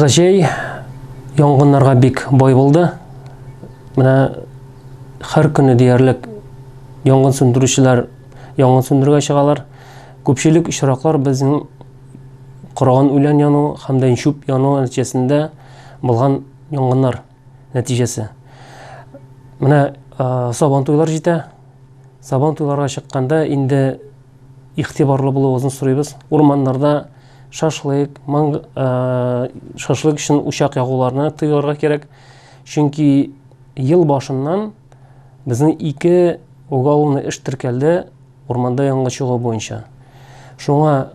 Быйылгы җәй янгыннарга бик бай булды. Менә һәр көнне диярлек янгын сөндерүчеләр янгын сөндерүгә чыгалар. Күпчелек очраклар безнең корган үлән яну һәм дә чүп яну нәтиҗәсендә булган янгыннар нәтиҗәсе. Менә сабан туйлар җитә. Сабан туйларга чыкканда инде игътибарлы булуыбызны сорыйбыз. Урманнарда шашлык өчен учак ягуларны тыйларга кирәк. Чөнки ел башыннан безнең 2 уголовный эш теркәлде урманда янгын чыгу буенча. Шуңа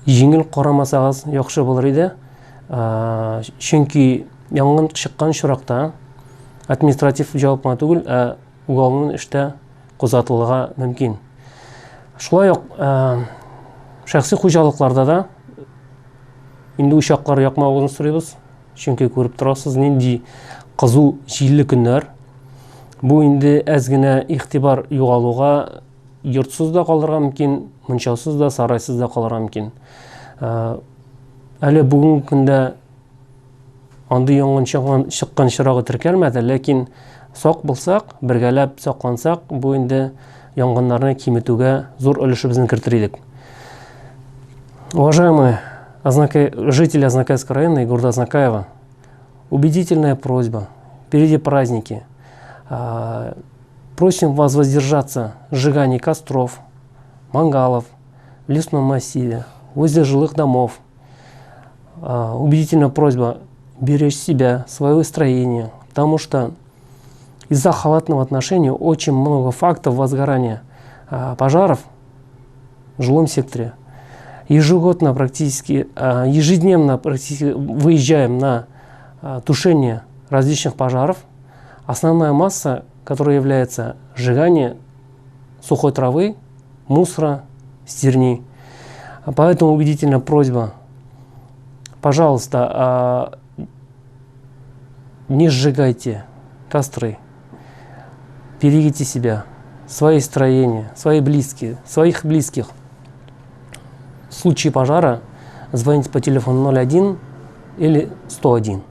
җиңел карамасагыз яхшы булыр иде. Чөнки янгын чыккан чоракта административ җаваплылык түгел, уголовный эштә кузатылырга мөмкин. Шулай ук шәхси хуҗалыкларда да инде учаклар якмавын сорыйбыз. Чөнки күреп торасыз, нинди кызу җилле көннәр. Бу инде әз генә игътибар югалуга, йортсыз да калырга мөмкин, мунчасыз да, сарайсыз да калырга мөмкин. Әле бүгенге көндә андый янгын чыккан чырагы теркәлмәде, ләкин сак булсак, бергәләп саклансак, бу инде янгыннарны киметүгә зур өлешебезне кертер идек. Уважаемые жители Азнакаевского района и города Азнакаева, убедительная просьба. Впереди праздники. Просим вас воздержаться от сжигания костров, мангалов в лесном массиве, возле жилых домов. Убедительная просьба беречь себя, свое строение, потому что из-за халатного отношения очень много фактов возгорания пожаров в жилом секторе. Ежегодно практически, ежедневно практически выезжаем на тушение различных пожаров. Основная масса, которая является сжигание сухой травы, мусора, стерни. Поэтому убедительная просьба, пожалуйста, не сжигайте костры, берегите себя, свои строения, своих близких. В случае пожара звоните по телефону 01 или 101.